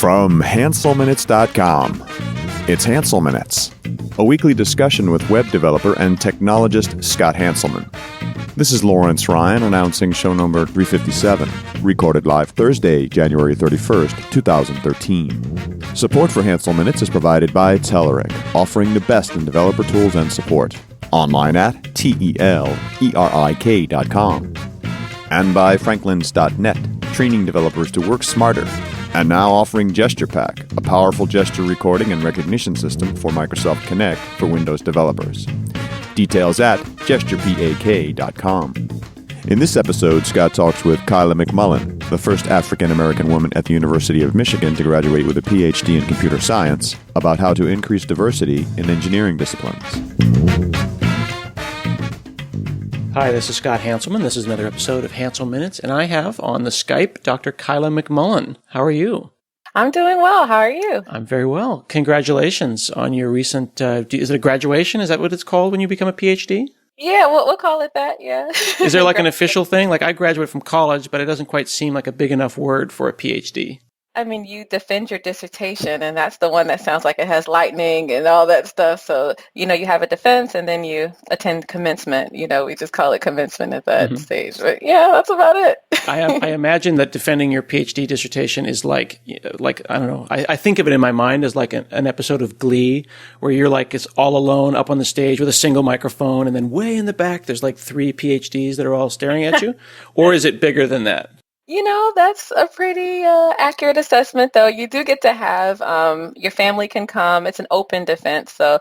From HanselMinutes.com, it's Hansel Minutes, a weekly discussion with web developer and technologist Scott Hanselman. This is Lawrence Ryan announcing show number 357, recorded live Thursday, January 31st, 2013. Support for Hansel Minutes is provided by Telerik, offering the best in developer tools and support. Online at telerik.com. And by Franklins.net, training developers to work smarter. And now offering GesturePak, a powerful gesture recording and recognition system for Microsoft Connect for Windows developers. Details at gesturepak.com. In this episode, Scott talks with Kyla McMullen, the first African-American woman at the University of Michigan to graduate with a Ph.D. in computer science, about how to increase diversity in engineering disciplines. Hi, this is Scott Hanselman. This is another episode of Hansel Minutes, and I have on the Skype Dr. Kyla McMullen. How are you? I'm doing well. How are you? I'm very well. Congratulations on your recent, is it a graduation? Is that what it's called when you become a PhD? Yeah, we'll call it that, yeah. Is there like an official thing? Like I graduated from college, but it doesn't quite seem like a big enough word for a PhD. I mean, you defend your dissertation, and that's the one that sounds like it has lightning and all that stuff. So, you have a defense, and then you attend commencement. We just call it commencement at that stage. But yeah, that's about it. I imagine that defending your PhD dissertation is like I don't know. I think of it in my mind as like an episode of Glee where you're like it's all alone up on the stage with a single microphone, and then way in the back there's like 3 PhDs that are all staring at you. Or is it bigger than that? That's a pretty accurate assessment, though. You do get to have your family can come. It's an open defense. So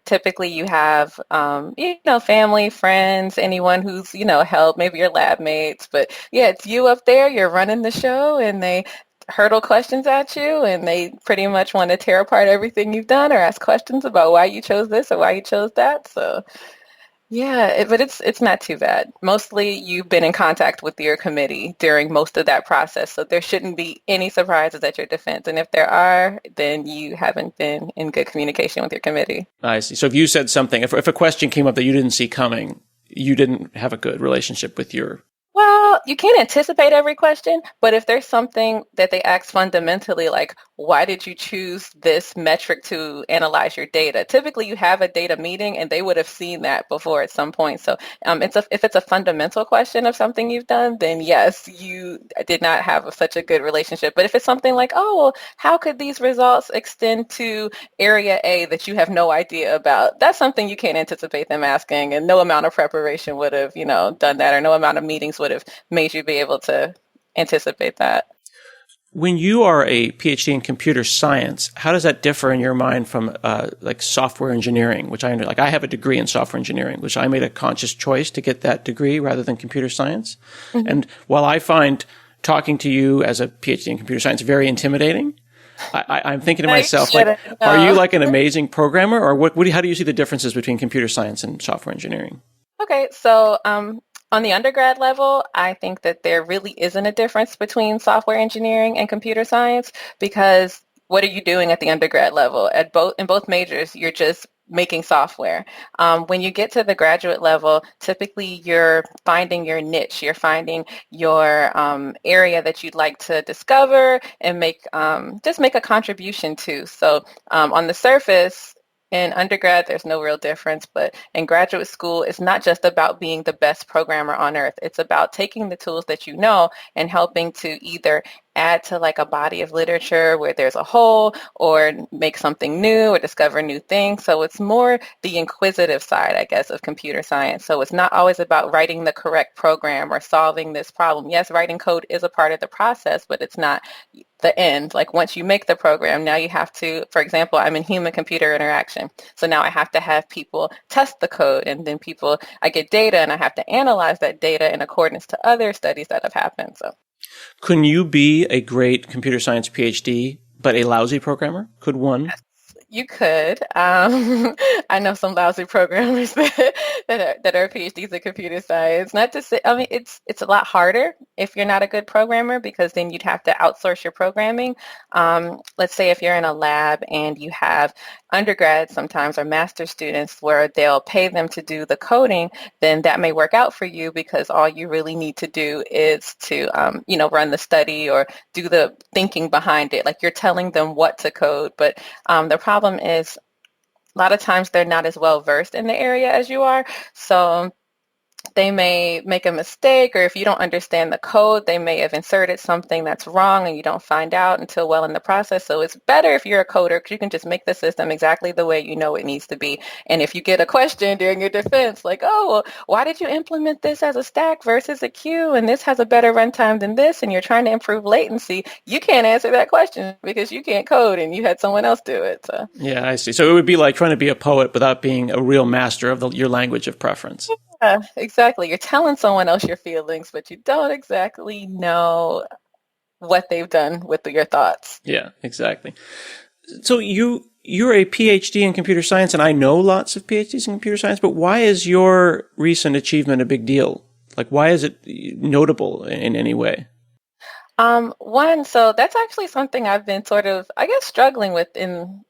typically you have, family, friends, anyone who's, helped, maybe your lab mates. But yeah, it's you up there. You're running the show and they hurdle questions at you and they pretty much want to tear apart everything you've done or ask questions about why you chose this or why you chose that. So yeah, but it's not too bad. Mostly you've been in contact with your committee during most of that process, so there shouldn't be any surprises at your defense. And if there are, then you haven't been in good communication with your committee. I see. So if you said something, if a question came up that you didn't see coming, you didn't have a good relationship with your... Well, you can't anticipate every question, but if there's something that they ask fundamentally, like, why did you choose this metric to analyze your data? Typically, you have a data meeting, and they would have seen that before at some point. So if it's a fundamental question of something you've done, then yes, you did not have such a good relationship. But if it's something like, oh, well, how could these results extend to area A that you have no idea about? That's something you can't anticipate them asking, and no amount of preparation would have, done that, or no amount of meetings would have made you be able to anticipate that. When you are a PhD in computer science, how does that differ in your mind from like software engineering, which I have a degree in software engineering, which I made a conscious choice to get that degree rather than computer science. Mm-hmm. And while I find talking to you as a PhD in computer science very intimidating, I'm thinking to myself, are you like an amazing programmer, or how do you see the differences between computer science and software engineering? Okay, so on the undergrad level, I think that there really isn't a difference between software engineering and computer science, because what are you doing at the undergrad level? In both majors, you're just making software. When you get to the graduate level, typically you're finding your niche, you're finding your area that you'd like to discover and make a contribution to. So on the surface, in undergrad, there's no real difference, but in graduate school, it's not just about being the best programmer on earth. It's about taking the tools that you know and helping to either add to like a body of literature where there's a hole, or make something new or discover new things. So it's more the inquisitive side, I guess, of computer science. So it's not always about writing the correct program or solving this problem. Yes, writing code is a part of the process, but it's not the end. Like once you make the program, now you have to, for example, I'm in human-computer interaction. So now I have to have people test the code, and then I get data and I have to analyze that data in accordance to other studies that have happened. So couldn't you be a great computer science PhD, but a lousy programmer? Could one? You could. I know some lousy programmers that are PhDs in computer science. Not to say, I mean, it's a lot harder if you're not a good programmer because then you'd have to outsource your programming. Let's say if you're in a lab and you have undergrads sometimes or master students where they'll pay them to do the coding, then that may work out for you because all you really need to do is to, run the study or do the thinking behind it. Like you're telling them what to code, but the problem is a lot of times they're not as well versed in the area as you are. So they may make a mistake, or if you don't understand the code, they may have inserted something that's wrong and you don't find out until well in the process. So it's better if you're a coder because you can just make the system exactly the way you know it needs to be. And if you get a question during your defense, like, oh, well, why did you implement this as a stack versus a queue? And this has a better runtime than this, and you're trying to improve latency, you can't answer that question because you can't code and you had someone else do it. So. Yeah, I see. So it would be like trying to be a poet without being a real master of your language of preference. Yeah, exactly. You're telling someone else your feelings, but you don't exactly know what they've done with your thoughts. Yeah, exactly. So you're a PhD in computer science, and I know lots of PhDs in computer science, but why is your recent achievement a big deal? Like, why is it notable in any way? So that's actually something I've been sort of, I guess, struggling with in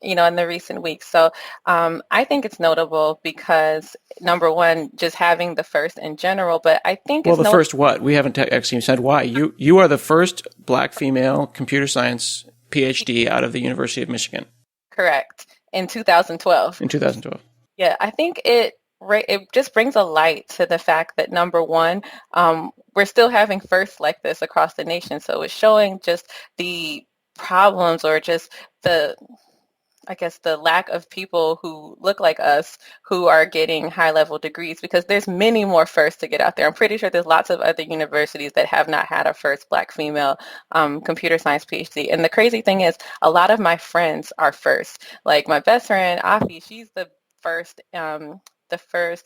the recent weeks. So I think it's notable because, number one, just having the first in general, but I think well, the first what? We haven't actually said why. You are the first Black female computer science PhD out of the University of Michigan. Correct. In 2012. In 2012. Yeah, I think it just brings a light to the fact that, number one, we're still having firsts like this across the nation. So it's showing just the problems or just the lack of people who look like us who are getting high-level degrees, because there's many more firsts to get out there. I'm pretty sure there's lots of other universities that have not had a first Black female computer science PhD. And the crazy thing is, a lot of my friends are first. Like my best friend, Afi, she's the first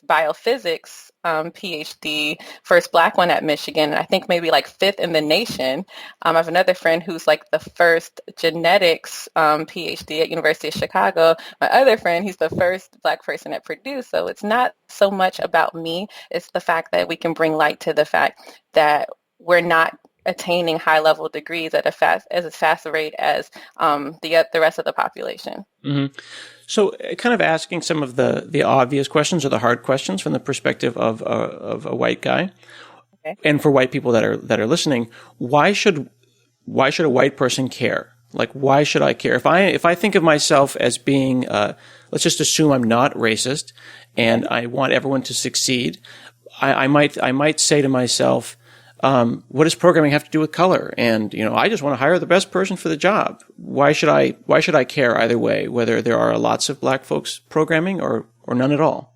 biophysics PhD, first Black one at Michigan, and I think maybe like fifth in the nation. I have another friend who's like the first genetics PhD at University of Chicago. My other friend, he's the first Black person at Purdue. So it's not so much about me. It's the fact that we can bring light to the fact that we're not attaining high-level degrees at as fast a rate as the rest of the population. Mm-hmm. So kind of asking some of the obvious questions or the hard questions from the perspective of a white guy. Okay. And for white people that are listening, why should a white person care? Like, why should I care? If I think of myself as being, let's just assume I'm not racist and I want everyone to succeed, I might say to myself, what does programming have to do with color? And, I just want to hire the best person for the job. Why should I care either way, whether there are lots of Black folks programming or none at all?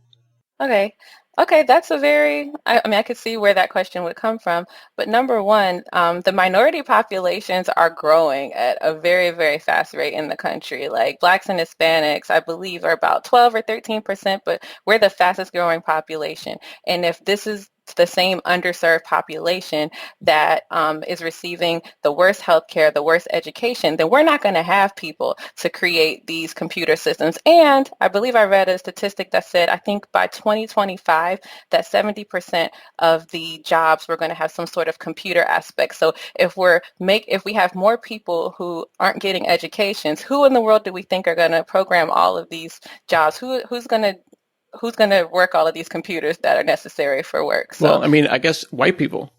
Okay, that's I could see where that question would come from. But number one, the minority populations are growing at a very, very fast rate in the country. Like Blacks and Hispanics, I believe, are about 12 or 13%, but we're the fastest growing population. And if this is the same underserved population that is receiving the worst healthcare, the worst education, then we're not going to have people to create these computer systems. And I believe I read a statistic that said, I think by 2025, that 70% of the jobs we're going to have some sort of computer aspect. So if we have more people who aren't getting educations, who in the world do we think are going to program all of these jobs? Who's going to work all of these computers that are necessary for work? So, well, I guess white people.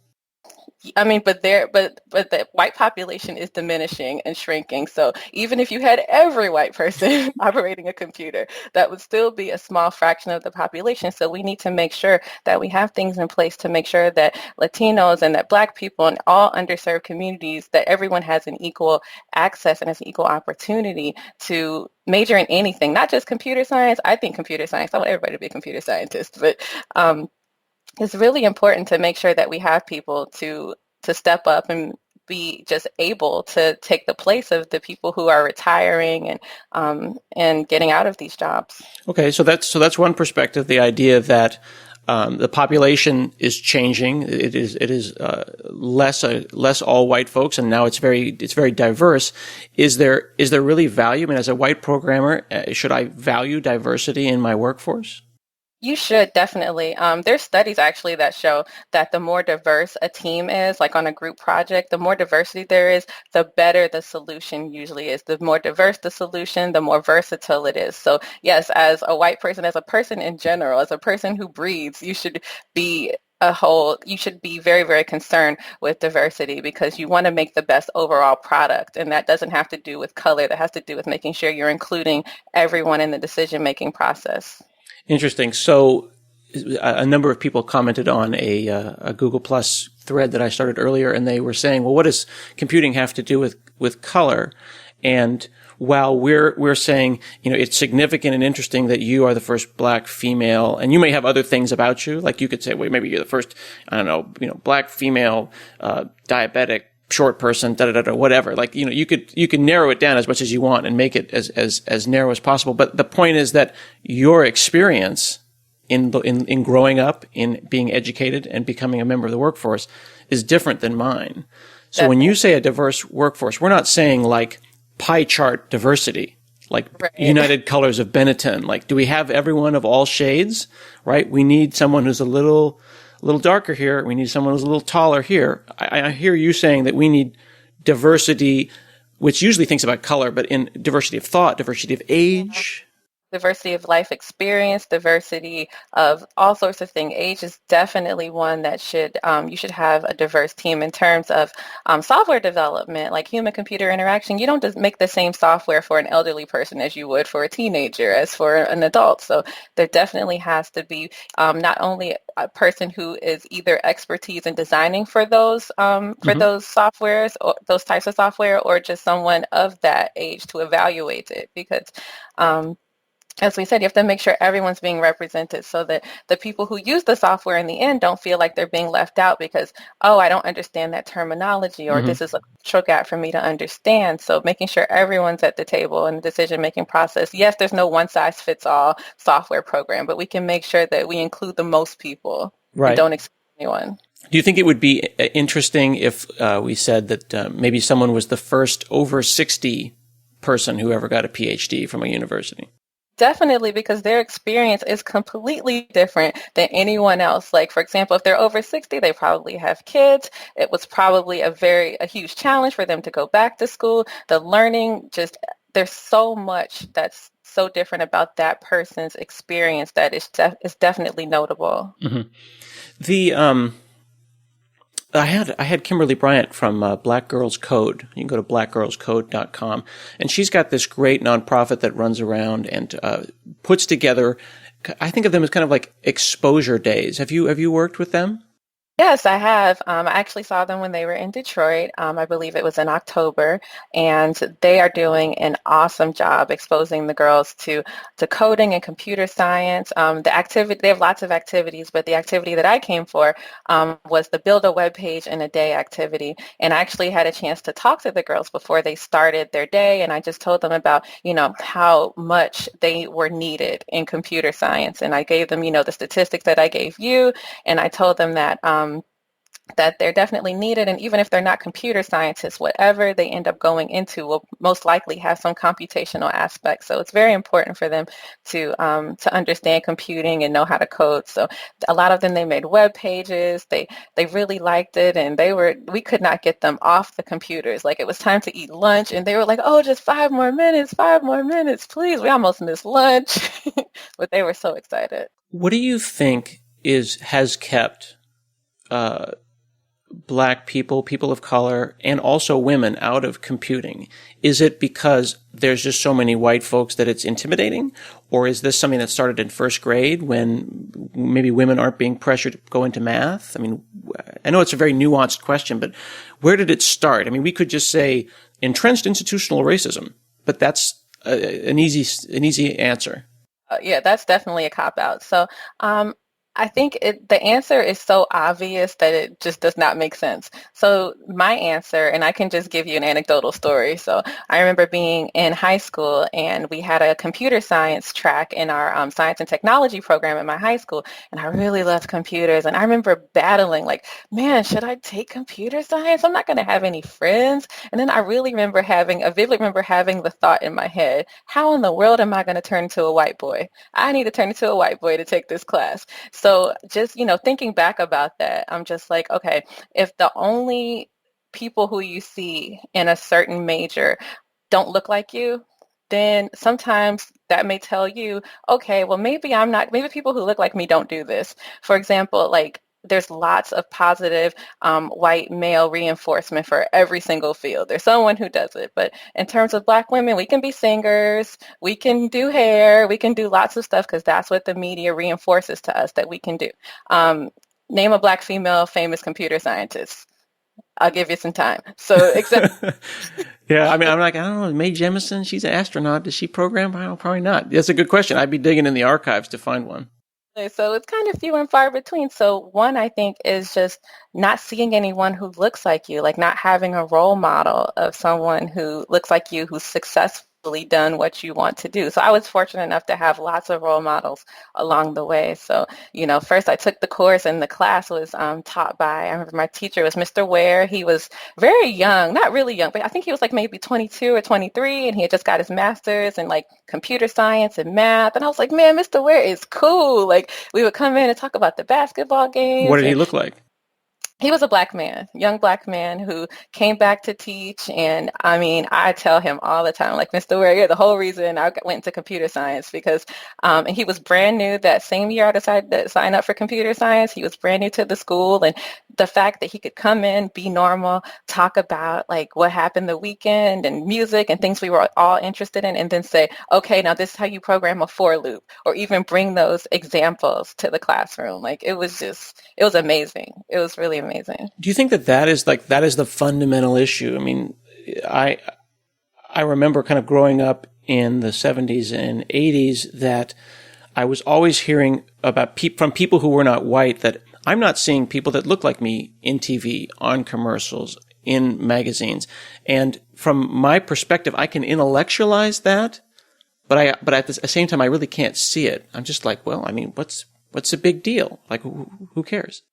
But the white population is diminishing and shrinking. So even if you had every white person operating a computer, that would still be a small fraction of the population. So we need to make sure that we have things in place to make sure that Latinos and that Black people and all underserved communities, that everyone has an equal access and has an equal opportunity to major in anything, not just computer science. I think computer science, I want everybody to be a computer scientist, but it's really important to make sure that we have people to step up and be just able to take the place of the people who are retiring and getting out of these jobs. Okay, so that's one perspective, the idea that the population is changing. It is less all white folks, and now it's very diverse. Is there really value? I mean, as a white programmer, should I value diversity in my workforce? You should definitely. There's studies actually that show that the more diverse a team is, like on a group project, the more diversity there is, the better the solution usually is. The more diverse the solution, the more versatile it is. So yes, as a white person, as a person in general, as a person who breathes, you should be you should be very, very concerned with diversity because you want to make the best overall product. And that doesn't have to do with color. That has to do with making sure you're including everyone in the decision-making process. Interesting. So a number of people commented on a Google Plus thread that I started earlier, and they were saying, well, what does computing have to do with color? And while we're saying, it's significant and interesting that you are the first Black female, and you may have other things about you, like you could say, well, maybe you're the first, I don't know, Black female, diabetic, short person, whatever. Like, you could narrow it down as much as you want and make it as narrow as possible. But the point is that your experience in growing up, in being educated and becoming a member of the workforce is different than mine. So when you say a diverse workforce, we're not saying like pie chart diversity, like right. United Colors of Benetton. Like, do we have everyone of all shades, right? We need someone who's a little darker here. We need someone who's a little taller here. I hear you saying that we need diversity, which usually thinks about color, but in diversity of thought, diversity of age. Diversity of life experience, diversity of all sorts of things. Age is definitely one that you should have a diverse team in terms of software development, like human-computer interaction. You don't just make the same software for an elderly person as you would for a teenager, as for an adult. So there definitely has to be not only a person who is either expertise in designing for those those softwares or those types of software, or just someone of that age to evaluate it, because as we said, you have to make sure everyone's being represented so that the people who use the software in the end don't feel like they're being left out because, I don't understand that terminology, or this is a cultural gap for me to understand. So making sure everyone's at the table in the decision-making process. Yes, there's no one-size-fits-all software program, but we can make sure that we include the most people and don't exclude anyone. Do you think it would be interesting if we said that maybe someone was the first over 60 person who ever got a Ph.D. from a university? Definitely, because their experience is completely different than anyone else. Like, for example, if they're over 60, they probably have kids. It was probably a huge challenge for them to go back to school. The learning, there's so much that's so different about that person's experience that is definitely notable. Mm-hmm. I had Kimberly Bryant from Black Girls Code. You can go to blackgirlscode.com. And she's got this great nonprofit that runs around and puts together, I think of them as kind of like exposure days. Have you worked with them? Yes, I have. I actually saw them when they were in Detroit. I believe it was in October, and they are doing an awesome job exposing the girls to coding and computer science. They have lots of activities, but the activity that I came for was the Build a Web Page in a Day activity. And I actually had a chance to talk to the girls before they started their day, and I just told them about, how much they were needed in computer science. And I gave them, the statistics that I gave you, and I told them that that they're definitely needed, and even if they're not computer scientists, whatever they end up going into will most likely have some computational aspects. So it's very important for them to understand computing and know how to code. So a lot of them, they made web pages. They really liked it, and we could not get them off the computers. Like, it was time to eat lunch, and they were like, "Oh, just 5 more minutes, please." We almost missed lunch, but they were so excited. What do you think has kept Black people of color, and also women out of computing? Is it because there's just so many white folks that it's intimidating? Or is this something that started in first grade when maybe women aren't being pressured to go into math? I mean, I know it's a very nuanced question, but where did it start? I mean, we could just say entrenched institutional racism, but that's an easy answer. Yeah, that's definitely a cop-out. So I think the answer is so obvious that it just does not make sense. So my answer, and I can just give you an anecdotal story. So I remember being in high school and we had a computer science track in our science and technology program in my high school. And I really loved computers. And I remember battling like, man, should I take computer science? I'm not going to have any friends. And then I really remember vividly remember having the thought in my head, how in the world am I going to turn into a white boy? I need to turn into a white boy to take this class. So just, thinking back about that, I'm just like, okay, if the only people who you see in a certain major don't look like you, then sometimes that may tell you, okay, well, maybe people who look like me don't do this. For example, like there's lots of positive white male reinforcement for every single field. There's someone who does it. But in terms of Black women, we can be singers, we can do hair, we can do lots of stuff because that's what the media reinforces to us that we can do. Name a Black female famous computer scientist. I'll give you some time. So except Yeah, I mean, I'm like, I don't know, Mae Jemison, she's an astronaut. Does she program? Well, probably not. That's a good question. I'd be digging in the archives to find one. So it's kind of few and far between. So one, I think, is just not seeing anyone who looks like you, like not having a role model of someone who looks like you, who's successfully done what you want to do. So I was fortunate enough to have lots of role models along the way. So, first I took the course and the class was taught by, I remember my teacher was Mr. Ware. He was very young, not really young, but I think he was like maybe 22 or 23, and he had just got his master's in like computer science and math. And I was like, man, Mr. Ware is cool. Like we would come in and talk about the basketball games. What did he look like? He was a Black man, young Black man who came back to teach. And I mean, I tell him all the time, like, Mr. Ware, you're the whole reason I went into computer science because, and he was brand new that same year I decided to sign up for computer science. He was brand new to the school. And the fact that he could come in, be normal, talk about like what happened the weekend and music and things we were all interested in, and then say, okay, now this is how you program a for loop, or even bring those examples to the classroom. Like it was amazing. It was really amazing. Do you think that is the fundamental issue? I mean, I remember kind of growing up in the 70s and 80s that I was always hearing about from people who were not white that I'm not seeing people that look like me in TV, on commercials, in magazines. And from my perspective, I can intellectualize that, but at the same time, I really can't see it. I'm just like, well, I mean, what's the big deal? Like, who cares?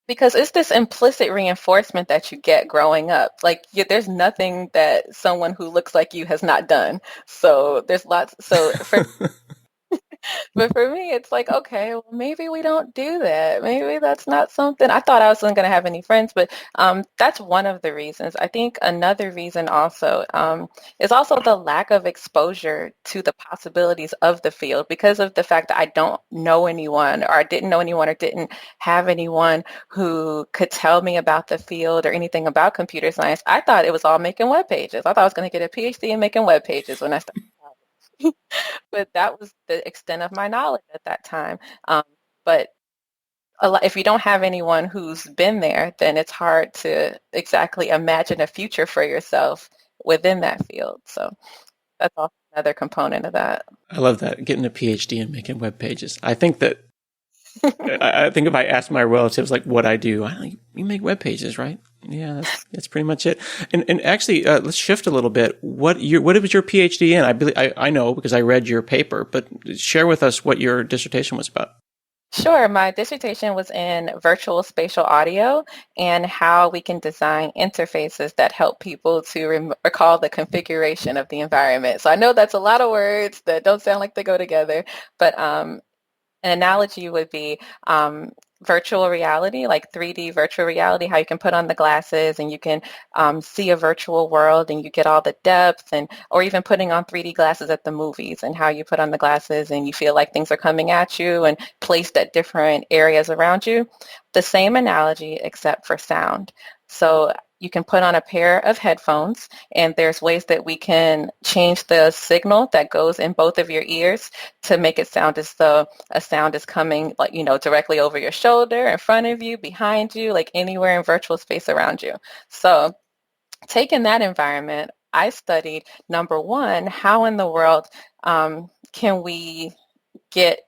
Because it's this implicit reinforcement that you get growing up. Like there's nothing that someone who looks like you has not done. So there's lots. So but for me, it's like, okay, well, maybe we don't do that. Maybe that's not something. I thought I wasn't going to have any friends, but that's one of the reasons. I think another reason also is also the lack of exposure to the possibilities of the field because of the fact that I don't know anyone, or I didn't know anyone, or didn't have anyone who could tell me about the field or anything about computer science. I thought it was all making web pages. I thought I was going to get a PhD in making web pages when I started. But that was the extent of my knowledge at that time. But if you don't have anyone who's been there, then it's hard to exactly imagine a future for yourself within that field. So that's also another component of that. I love that, getting a PhD and making web pages. I think that I think if I asked my relatives like what I do, you make web pages, right? Yeah, that's pretty much it. And actually, let's shift a little bit. What was your PhD in? I know because I read your paper, but share with us what your dissertation was about. Sure. My dissertation was in virtual spatial audio and how we can design interfaces that help people to recall the configuration of the environment. So I know that's a lot of words that don't sound like they go together, but an analogy would be virtual reality, like 3D virtual reality, how you can put on the glasses and you can see a virtual world and you get all the depth, or even putting on 3D glasses at the movies and how you put on the glasses and you feel like things are coming at you and placed at different areas around you. The same analogy except for sound. So you can put on a pair of headphones and there's ways that we can change the signal that goes in both of your ears to make it sound as though a sound is coming like, directly over your shoulder, in front of you, behind you, like anywhere in virtual space around you. So taking that environment, I studied, number one, how in the world can we get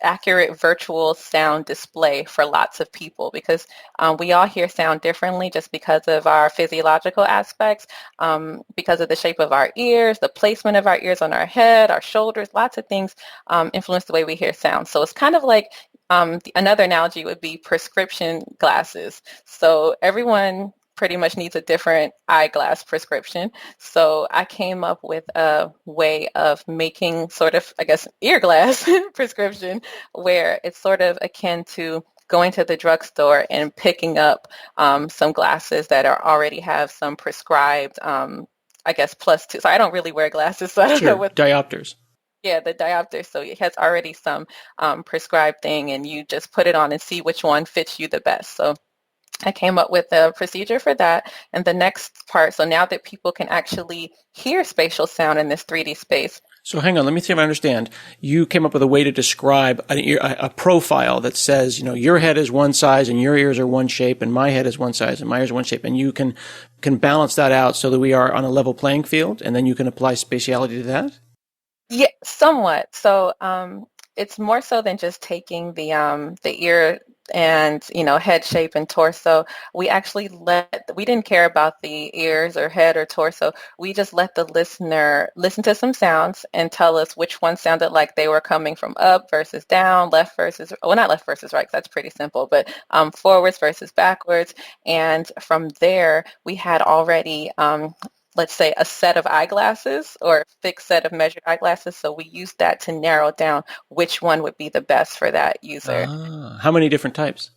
accurate virtual sound display for lots of people, because we all hear sound differently just because of our physiological aspects, because of the shape of our ears, the placement of our ears on our head, our shoulders, lots of things influence the way we hear sound. So it's kind of like another analogy would be prescription glasses. So everyone pretty much needs a different eyeglass prescription. So I came up with a way of making sort of, I guess, ear glass prescription, where it's sort of akin to going to the drugstore and picking up some glasses that already have some prescribed, I guess, plus two. So I don't really wear glasses, so I don't know what. Diopters. Yeah, the diopter. So it has already some prescribed thing, and you just put it on and see which one fits you the best. So I came up with a procedure for that. And the next part, so now that people can actually hear spatial sound in this 3D space. So hang on, let me see if I understand. You came up with a way to describe a profile that says, your head is one size and your ears are one shape, and my head is one size and my ears are one shape, and you can balance that out so that we are on a level playing field, and then you can apply spatiality to that? Yeah, somewhat. So it's more so than just taking the ear and head shape and torso. We actually we didn't care about the ears or head or torso. We just let the listener listen to some sounds and tell us which one sounded like they were coming from up versus down, left versus, well, not left versus right, 'cause that's pretty simple, but forwards versus backwards. And from there, we had already let's say a set of eyeglasses or a fixed set of measured eyeglasses. So we used that to narrow down which one would be the best for that user. How many different types?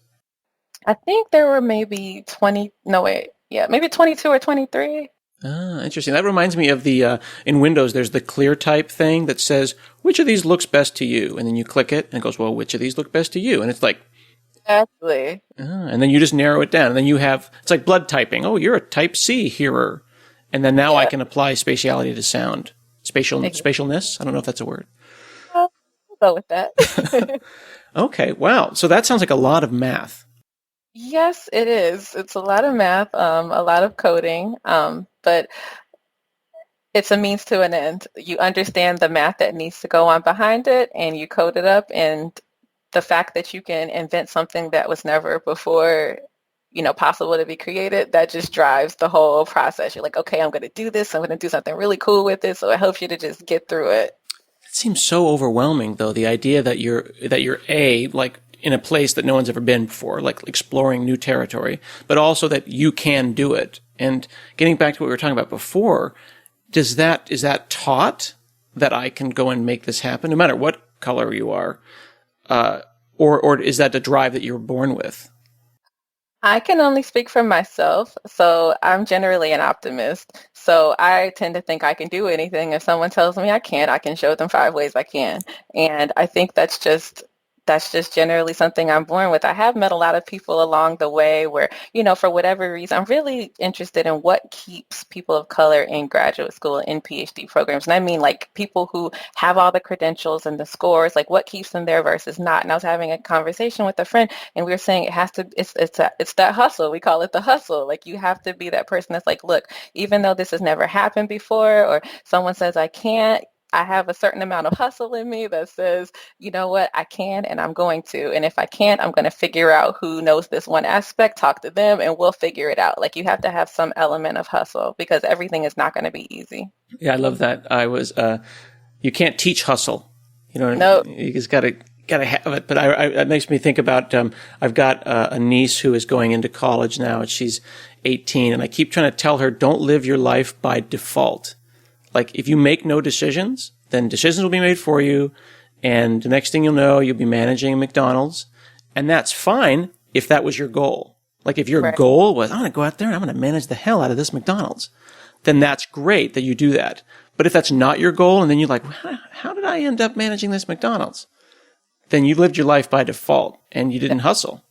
I think there were maybe maybe 22 or 23. Interesting. That reminds me of the, in Windows, there's the clear type thing that says, which of these looks best to you? And then you click it and it goes, well, which of these look best to you? And it's like, exactly. And then you just narrow it down. And then you have, it's like blood typing. Oh, you're a type C hearer. And then now I can apply spatiality to sound. Spatialness? I don't know if that's a word. I'll go with that. Okay, wow. So that sounds like a lot of math. Yes, it is. It's a lot of math, a lot of coding, but it's a means to an end. You understand the math that needs to go on behind it, and you code it up, and the fact that you can invent something that was never before possible to be created, that just drives the whole process. You're like, okay, I'm going to do this. I'm going to do something really cool with it. So it helps you to just get through it. It seems so overwhelming, though, the idea that you're like in a place that no one's ever been before, like exploring new territory, but also that you can do it. And getting back to what we were talking about before, is that taught that I can go and make this happen, no matter what color you are, or is that the drive that you were born with? I can only speak for myself, so I'm generally an optimist. So I tend to think I can do anything. If someone tells me I can't, I can show them 5 ways I can. And I think that's just generally something I'm born with. I have met a lot of people along the way where, for whatever reason, I'm really interested in what keeps people of color in graduate school and Ph.D. programs. And I mean, like, people who have all the credentials and the scores, like what keeps them there versus not. And I was having a conversation with a friend, and we were saying it's that hustle. We call it the hustle. Like, you have to be that person that's like, look, even though this has never happened before, or someone says I can't, I have a certain amount of hustle in me that says, you know what, I can and I'm going to. And if I can't, I'm going to figure out who knows this one aspect, talk to them, and we'll figure it out. Like, you have to have some element of hustle because everything is not going to be easy. Yeah, I love that. You can't teach hustle. Nope. You just gotta have it. But it makes me think about, I've got a niece who is going into college now, and she's 18, and I keep trying to tell her, don't live your life by default. Like, if you make no decisions, then decisions will be made for you. And the next thing you'll know, you'll be managing McDonald's. And that's fine if that was your goal. Like, if your goal was, I'm going to go out there and I'm going to manage the hell out of this McDonald's, then that's great that you do that. But if that's not your goal, and then you're like, how did I end up managing this McDonald's? Then you lived your life by default and you didn't hustle.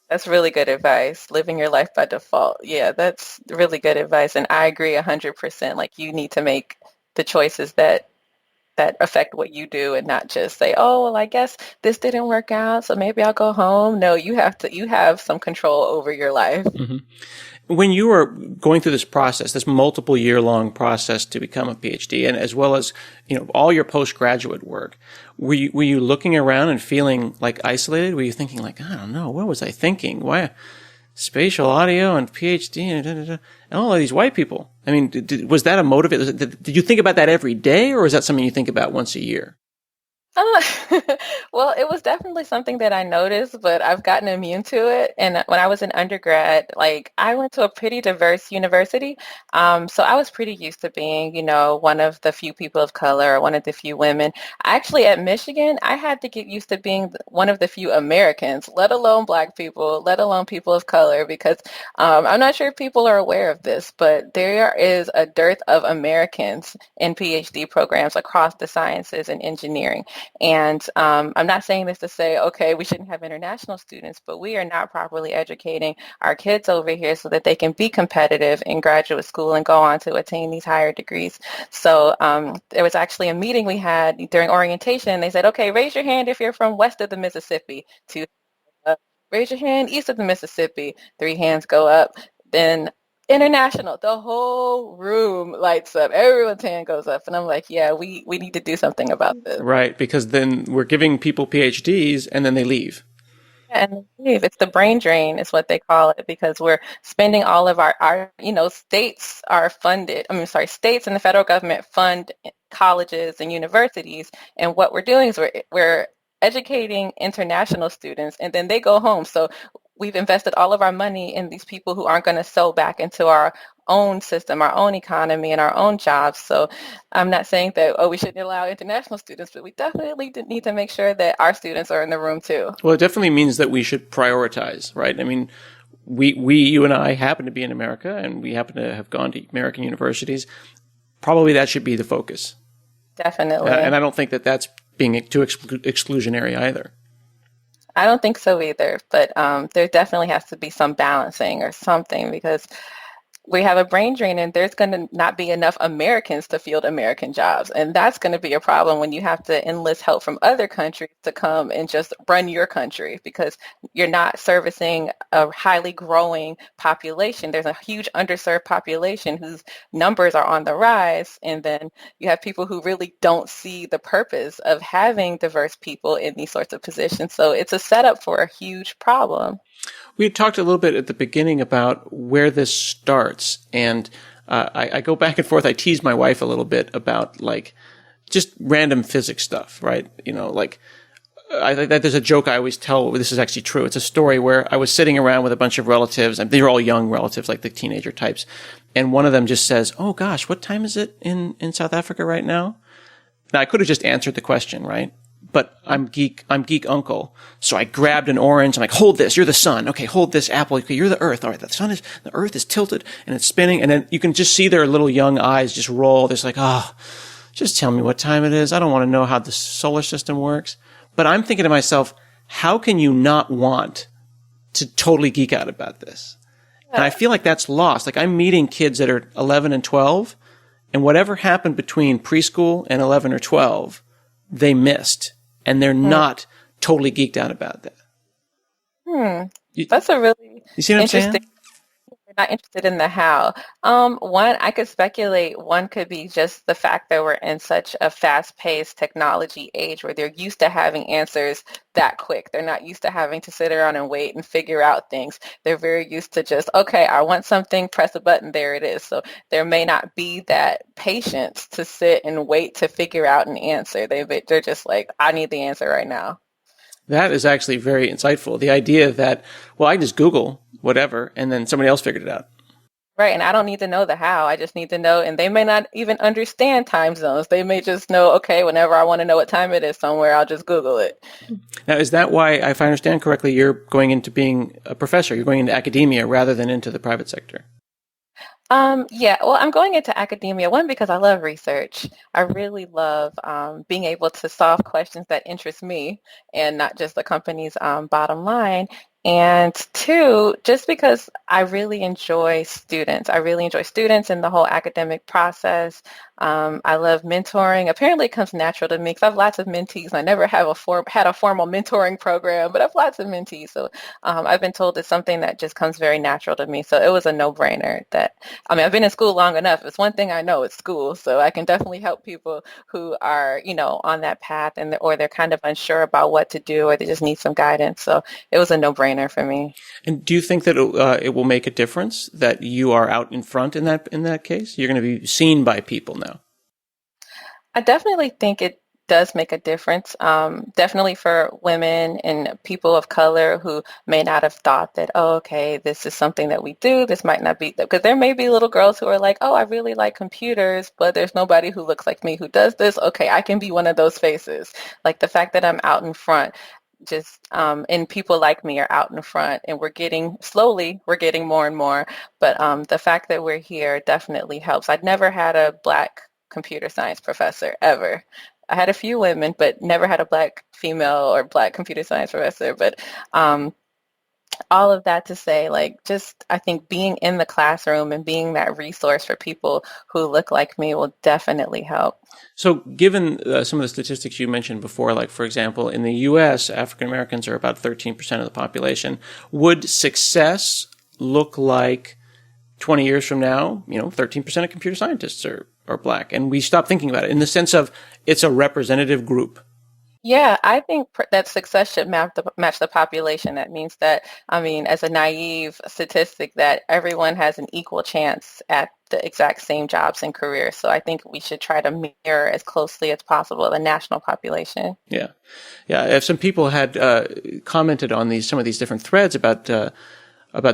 That's really good advice. Living your life by default. Yeah, that's really good advice. And I agree 100%. Like, you need to make the choices that affect what you do, and not just say, oh, well, I guess this didn't work out, so maybe I'll go home. No, you have some control over your life. Mm-hmm. when you were going through this process, this multiple year long process to become a PhD, and as well as, all your postgraduate work, were you looking around and feeling like isolated? Were you thinking like, I don't know, what was I thinking? Why spatial audio and PhD and all of these white people? I mean, was that a motivator? Did you think about that every day, or is that something you think about once a year? Uh, well, it was definitely something that I noticed, but I've gotten immune to it. And when I was an undergrad, like I went to a pretty diverse university. So I was pretty used to being, one of the few people of color, or one of the few women. Actually, at Michigan, I had to get used to being one of the few Americans, let alone Black people, let alone people of color, because I'm not sure if people are aware of this, but there is a dearth of Americans in PhD programs across the sciences and engineering. And I'm not saying this to say, okay, we shouldn't have international students, but we are not properly educating our kids over here so that they can be competitive in graduate school and go on to attain these higher degrees. So there was actually a meeting we had during orientation. They said, okay, raise your hand if you're from west of the Mississippi. Two, raise your hand east of the Mississippi. 3 hands go up. Then international, the whole room lights up. Everyone's hand goes up. And I'm like, yeah, we need to do something about this. Right, because then we're giving people PhDs and then they leave. And it's the brain drain is what they call it, because we're spending all of our states are funded. States and the federal government fund colleges and universities. And what we're doing is we're educating international students, and then they go home. So we've invested all of our money in these people who aren't going to sew back into our own system, our own economy, and our own jobs. So I'm not saying that, we shouldn't allow international students, but we definitely need to make sure that our students are in the room too. Well, it definitely means that we should prioritize, right? I mean, you and I happen to be in America, and we happen to have gone to American universities. Probably that should be the focus. Definitely. And I don't think that that's being too exclusionary either. I don't think so either, but there definitely has to be some balancing or something, because we have a brain drain and there's going to not be enough Americans to field American jobs. And that's going to be a problem when you have to enlist help from other countries to come and just run your country, because you're not servicing a highly growing population. There's a huge underserved population whose numbers are on the rise. And then you have people who really don't see the purpose of having diverse people in these sorts of positions. So it's a setup for a huge problem. We had talked a little bit at the beginning about where this starts, and I go back and forth. I tease my wife a little bit about like just random physics stuff, right? There's a joke I always tell. This is actually true. It's a story where I was sitting around with a bunch of relatives, and they were all young relatives, like the teenager types, and one of them just says, "Oh gosh, what time is it in South Africa right now?" Now I could have just answered the question, right? But I'm geek uncle. So I grabbed an orange. I'm like, hold this. You're the sun. Okay, hold this apple. Okay, you're the earth. All right, the earth is tilted and it's spinning. And then you can just see their little young eyes just roll. They're like, just tell me what time it is. I don't want to know how the solar system works. But I'm thinking to myself, how can you not want to totally geek out about this? And I feel like that's lost. Like I'm meeting kids that are 11 and 12, and whatever happened between preschool and 11 or 12, they missed, and they're not totally geeked out about that. That's a really you see what I'm saying? They're not interested in the how. One, I could speculate. One could be just the fact that we're in such a fast-paced technology age where they're used to having answers that quick. They're not used to having to sit around and wait and figure out things. They're very used to just, okay, I want something, press a button, there it is. So there may not be that patience to sit and wait to figure out an answer. They're just like, I need the answer right now. That is actually very insightful. The idea that, well, I just Google whatever, and then somebody else figured it out. Right, and I don't need to know the how. I just need to know, and they may not even understand time zones. They may just know, okay, whenever I want to know what time it is somewhere, I'll just Google it. Now, is that why, if I understand correctly, you're going into being a professor? You're going into academia rather than into the private sector? Yeah, well, I'm going into academia, one, because I love research. I really love being able to solve questions that interest me and not just the company's bottom line. And two, just because I really enjoy students. I really enjoy students and the whole academic process. I love mentoring. Apparently it comes natural to me because I have lots of mentees. I never have had a formal mentoring program, but I have lots of mentees. So I've been told it's something that just comes very natural to me. So it was a no-brainer I've been in school long enough. It's one thing I know, it's school. So I can definitely help people who are, on that path or they're kind of unsure about what to do or they just need some guidance. So it was a no-brainer for me. And do you think that it will make a difference that you are out in front in that case? You're going to be seen by people now. I definitely think it does make a difference. Definitely for women and people of color who may not have thought that, oh, okay, this is something that we do. This might not be, because there may be little girls who are like, oh, I really like computers, but there's nobody who looks like me who does this. Okay, I can be one of those faces. Like the fact that I'm out in front, and people like me are out in front, and we're getting more and more. But the fact that we're here definitely helps. I'd never had a Black computer science professor ever. I had a few women, but never had a Black female or Black computer science professor. But all of that to say, I think being in the classroom and being that resource for people who look like me will definitely help. So given some of the statistics you mentioned before, like, for example, in the U.S., African Americans are about 13% of the population. Would success look like 20 years from now, 13% of computer scientists are Black, and we stop thinking about it in the sense of it's a representative group? Yeah, I think that success should match the population. That means that, as a naive statistic, that everyone has an equal chance at the exact same jobs and careers. So I think we should try to mirror as closely as possible the national population. Yeah. If some people had commented on some of these different threads about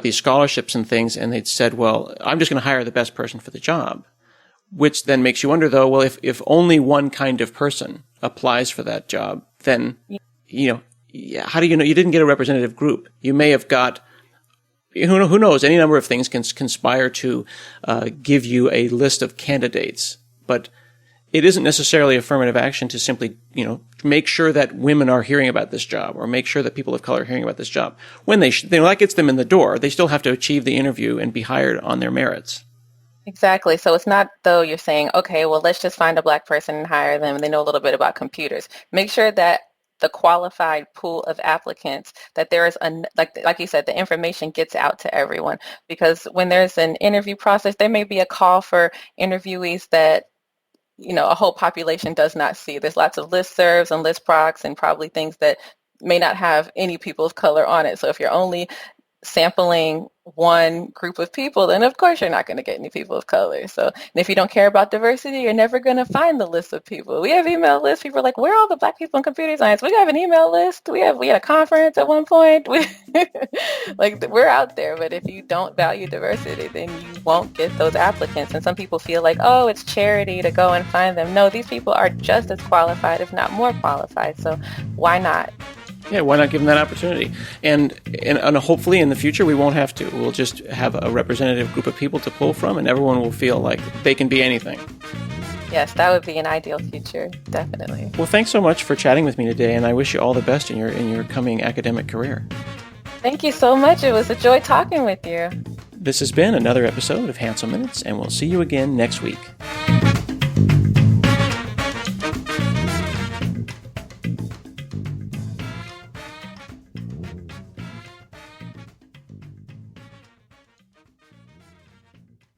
these scholarships and things, and they'd said, well, I'm just going to hire the best person for the job. Which then makes you wonder, though, well, if only one kind of person applies for that job, then, how do you know you didn't get a representative group? You may have got, who knows, any number of things can conspire to give you a list of candidates. But it isn't necessarily affirmative action to simply, make sure that women are hearing about this job or make sure that people of color are hearing about this job. When that gets them in the door, they still have to achieve the interview and be hired on their merits. Exactly. So it's not though you're saying, okay, well, let's just find a Black person and hire them and they know a little bit about computers. Make sure that the qualified pool of applicants, that there is, like you said, the information gets out to everyone. Because when there's an interview process, there may be a call for interviewees that, a whole population does not see. There's lots of listservs and listprocs and probably things that may not have any people of color on it. So if you're only sampling one group of people, then of course you're not going to get any people of color. So, and if you don't care about diversity, you're never going to find the list of people. We have email lists. People are like, where are all the Black people in computer science? We have an email list. We had a conference at one point. We're out there. But if you don't value diversity, then you won't get those applicants. And some people feel like, oh, it's charity to go and find them. No, these people are just as qualified, if not more qualified. So why not? Yeah, why not give them that opportunity? And hopefully in the future we won't have to. We'll just have a representative group of people to pull from, and everyone will feel like they can be anything. Yes, that would be an ideal future, definitely. Well, thanks so much for chatting with me today, and I wish you all the best in your coming academic career. Thank you so much. It was a joy talking with you. This has been another episode of Hansel Minutes, and we'll see you again next week.